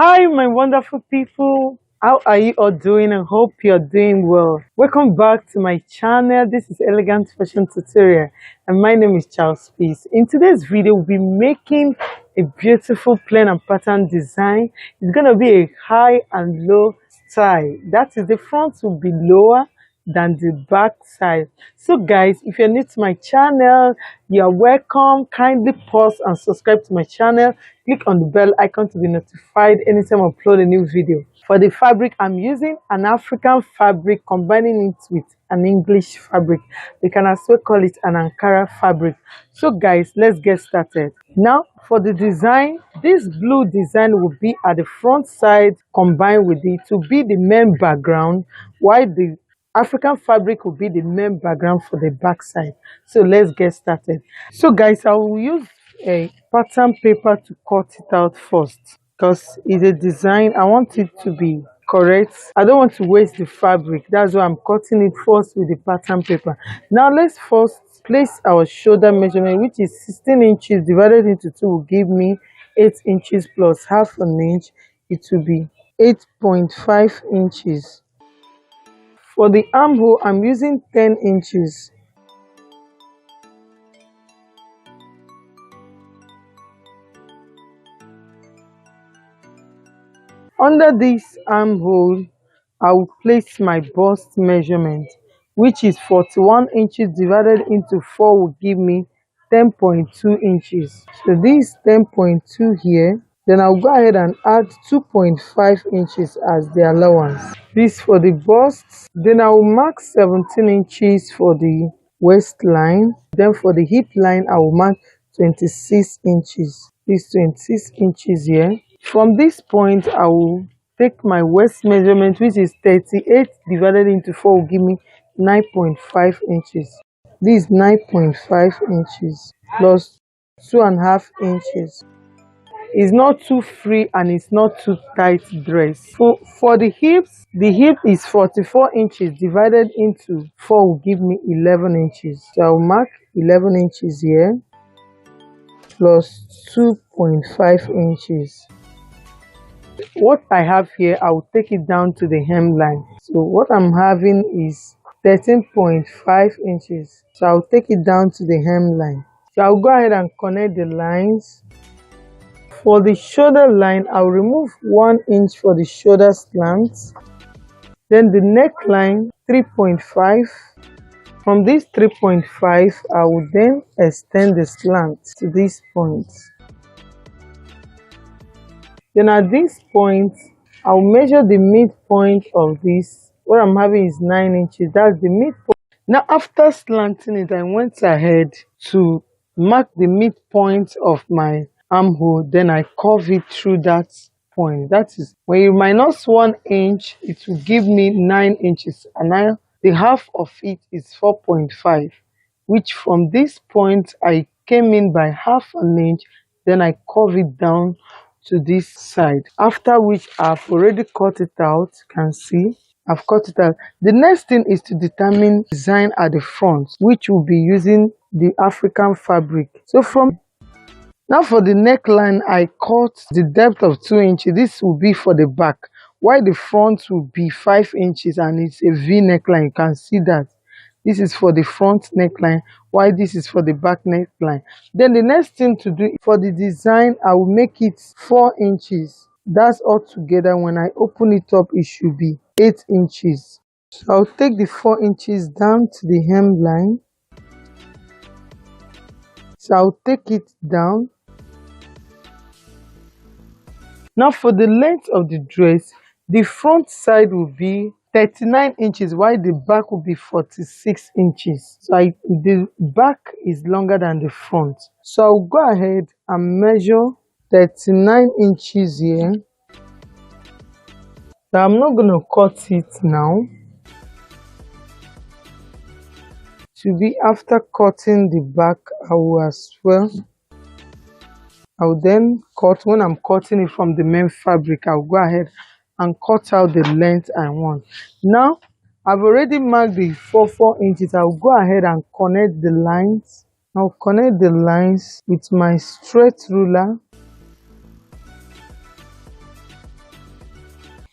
Hi, my wonderful people. How are you all doing? I hope you're doing well. Welcome back to my channel. This is Elegant Fashion Tutorial, and my name is Charles Peace. In today's video, we'll be making a beautiful plain and pattern design. It's gonna be a high and low style. That is, the front will be lower than the back side. So guys, if you're new to my channel, you're welcome. Kindly pause and subscribe to my channel. Click on the bell icon to be notified anytime I upload a new video. For the fabric, I'm using an African fabric, combining it with an English fabric. We can as well call it an Ankara fabric. So guys, let's get started. Now for the design, this blue design will be at the front side, combined with it to be the main background, while the African fabric will be the main background for the back side. So let's get started. So guys, I will use a pattern paper to cut it out first, because it's a design. I want it to be correct. I don't want to waste the fabric. That's why I'm cutting it first with the pattern paper. Now let's first place our shoulder measurement, which is 16 inches divided into 2 will give me 8 inches plus half an inch. It will be 8.5 inches. For the armhole, I'm using 10 inches. Under this armhole, I will place my bust measurement, which is 41 inches divided into 4 will give me 10.2 inches. So this 10.2 here, then I'll go ahead and add 2.5 inches as the allowance. This for the bust. Then I will mark 17 inches for the waistline. Then for the hip line, I will mark 26 inches. This 26 inches here. From this point, I will take my waist measurement, which is 38 divided into 4 will give me 9.5 inches. This is 9.5 inches plus 2.5 inches. It's not too free and it's not too tight dress. For the hips, the hip is 44 inches divided into 4 will give me 11 inches. So I'll mark 11 inches here plus 2.5 inches. What I have here, I will take it down to the hemline. So what I'm having is 13.5 inches. So I'll take it down to the hemline. So I'll go ahead and connect the lines. For the shoulder line, I'll remove 1 inch for the shoulder slant. Then the neckline, 3.5. From this 3.5, I will then extend the slant to this point. Then at this point, I'll measure the midpoint of this. What I'm having is 9 inches. That's the midpoint. Now after slanting it, I went ahead to mark the midpoint of my armhole. Then I curve it through that point. That is, when you minus 1 inch, it will give me 9 inches. And now the half of it is 4.5, which from this point, I came in by half an inch. Then I curve it down to this side, after which I've already cut it out. You can see I've cut it out. The next thing is to determine design at the front, which will be using the African fabric. So now for the neckline, I cut the depth of 2 inches. This will be for the back, while the front will be 5 inches, and it's a V neckline. You can see that this is for the front neckline, while this is for the back neckline. Then the next thing to do for the design, I will make it 4 inches. That's all together. When I open it up, it should be 8 inches. So I'll take the 4 inches down to the hemline. So I'll take it down. Now for the length of the dress, the front side will be 39 inches, while the back will be 46 inches. So the back is longer than the front. So I'll go ahead and measure 39 inches here. Now I'm not going to cut it now. To be after cutting the back, I will as well. I will then cut. When I'm cutting it from the main fabric, I'll go ahead and cut out the length I want. Now I've already marked the 4 inches. I'll go ahead and connect the lines. I'll connect the lines with my straight ruler.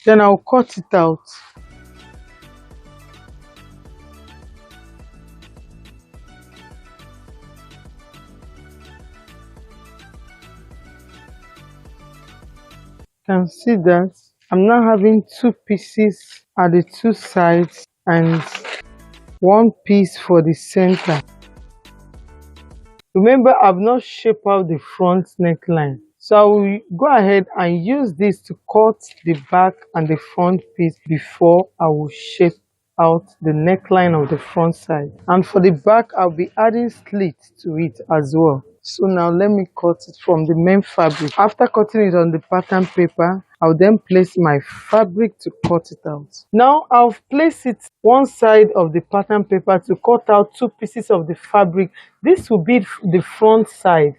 Then I'll cut it out. You can see that I'm now having two pieces at the two sides and one piece for the center. Remember, I've not shaped out the front neckline. So I will go ahead and use this to cut the back and the front piece before I will shape out the neckline of the front side. And for the back, I'll be adding slits to it as well. So now let me cut it from the main fabric. After cutting it on the pattern paper, I'll then place my fabric to cut it out. Now I'll place it one side of the pattern paper to cut out two pieces of the fabric. This will be the front side.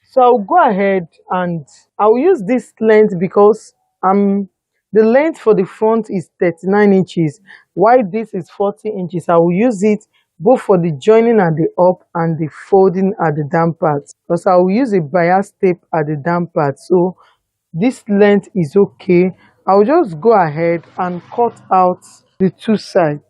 So I'll go ahead and I'll use this length because the length for the front is 39 inches, while this is 40 inches. I will use it both for the joining at the up and the folding at the down part, because I will use a bias tape at the down part. So this length is okay. I'll just go ahead and cut out the two sides.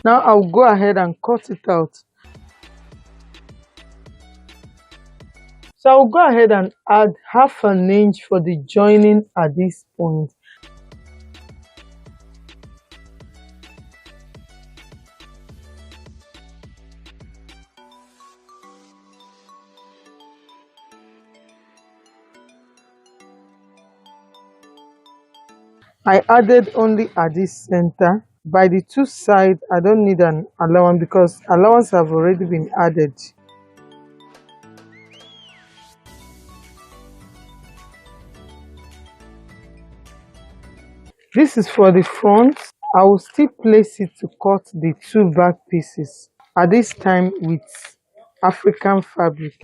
Now I'll go ahead and cut it out. So I'll go ahead and add half an inch for the joining at this point. I added only at this center. By the two sides, I don't need an allowance because allowance have already been added. This is for the front. I will still place it to cut the two back pieces, at this time with African fabric.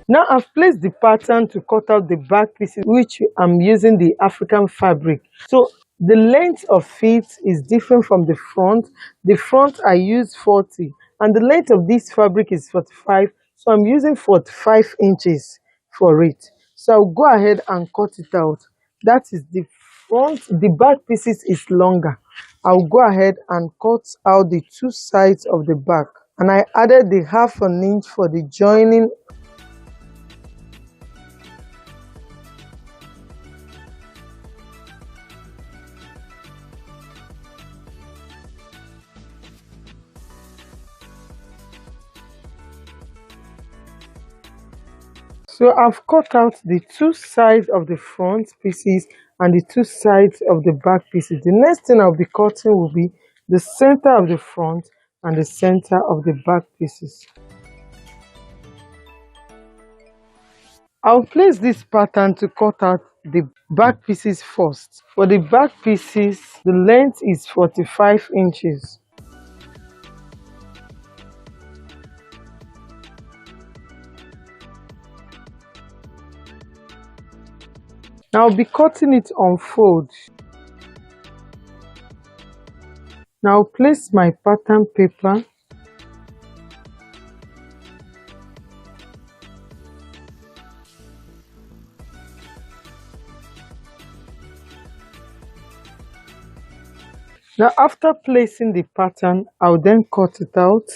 Now I've placed the pattern to cut out the back pieces, which I'm using the African fabric. So the length of it is different from the front. The front I use 40 and the length of this fabric is 45. So I'm using 45 inches for it. So I'll go ahead and cut it out. That is the front. The back pieces is longer. I'll go ahead and cut out the two sides of the back. And I added the half an inch for the joining. So I've cut out the two sides of the front pieces and the two sides of the back pieces. The next thing I'll be cutting will be the center of the front and the center of the back pieces. I'll place this pattern to cut out the back pieces first. For the back pieces, the length is 45 inches. Now I'll be cutting it on fold. Now I'll place my pattern paper. Now after placing the pattern, I'll then cut it out.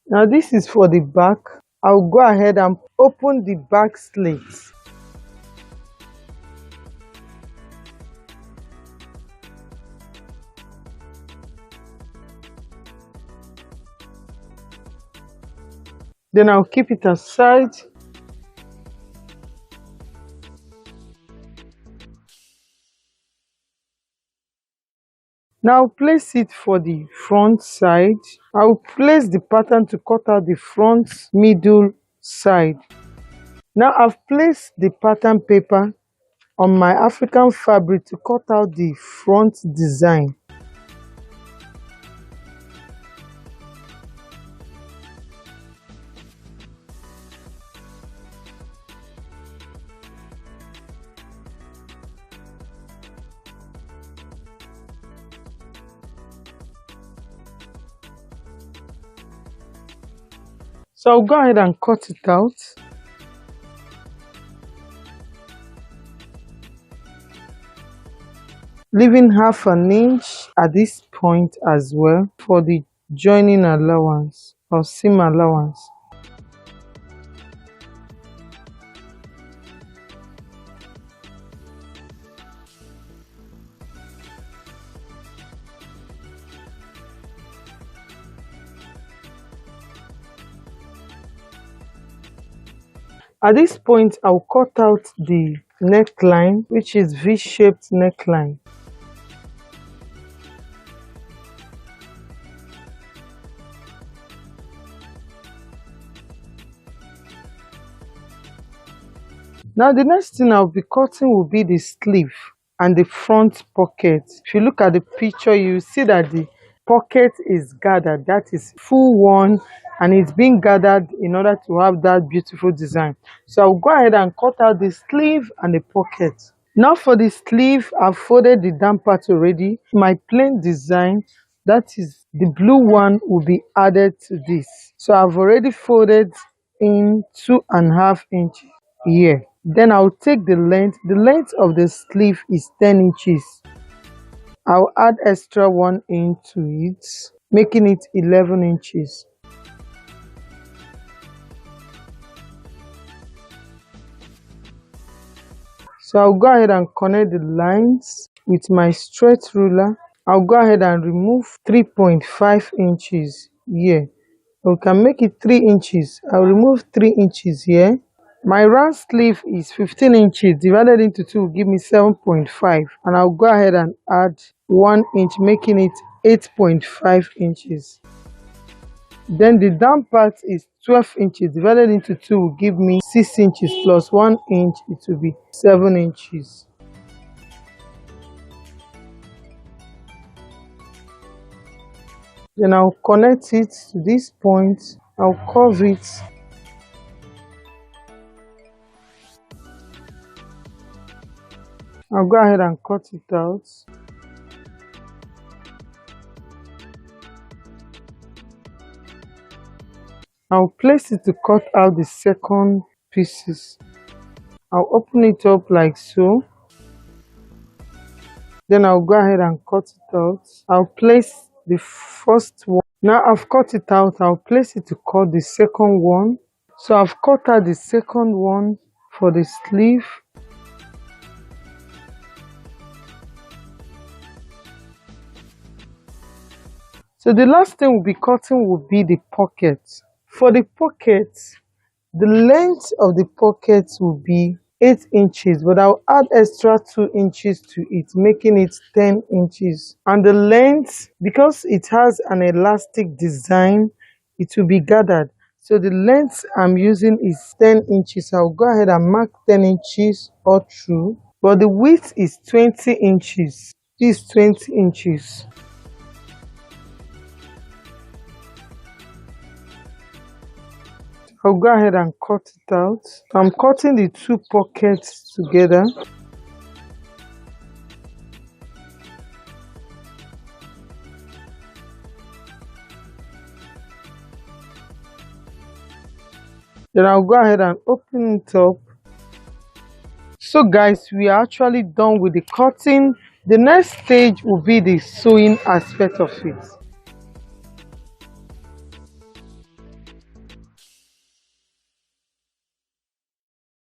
Now this is for the back. I'll go ahead and open the back slit. Then I'll keep it aside. Now place it for the front side. I'll place the pattern to cut out the front middle side. Now I've placed the pattern paper on my African fabric to cut out the front design. So I'll go ahead and cut it out. Leaving half an inch at this point as well for the joining allowance or seam allowance. At this point, I'll cut out the neckline, which is V-shaped neckline. Now the next thing I'll be cutting will be the sleeve and the front pocket. If you look at the picture, you see that the pocket is gathered, that is full one, and it's being gathered in order to have that beautiful design. So I'll go ahead and cut out the sleeve and the pocket. Now for the sleeve, I've folded the down part already. My plain design, that is the blue one, will be added to this. So I've already folded in 2.5 inches here. Then I'll take the length. The length of the sleeve is 10 inches. I'll add extra 1 inch to it, making it 11 inches. So I'll go ahead and connect the lines with my straight ruler. I'll go ahead and remove 3.5 inches here. We can make it 3 inches. I'll remove 3 inches here. My round sleeve is 15 inches divided into 2 will give me 7.5, and I'll go ahead and add 1 inch, making it 8.5 inches. Then the down part is 12 inches divided into 2 will give me 6 inches plus 1 inch, it will be 7 inches. Then I'll connect it to this point. I'll curve it. I'll go ahead and cut it out. I'll place it to cut out the second pieces. I'll open it up like so. Then I'll go ahead and cut it out. I'll place the first one. Now I've cut it out, I'll place it to cut the second one. So I've cut out the second one for the sleeve. So the last thing we'll be cutting will be the pocket. For the pocket, the length of the pocket will be 8 inches, but I'll add extra 2 inches to it, making it 10 inches. And the length, because it has an elastic design, it will be gathered. So the length I'm using is 10 inches. I'll go ahead and mark 10 inches all through, but the width is 20 inches. This is 20 inches. I'll go ahead and cut it out. I'm cutting the two pockets together. Then I'll go ahead and open it up. So guys, we are actually done with the cutting. The next stage will be the sewing aspect of it.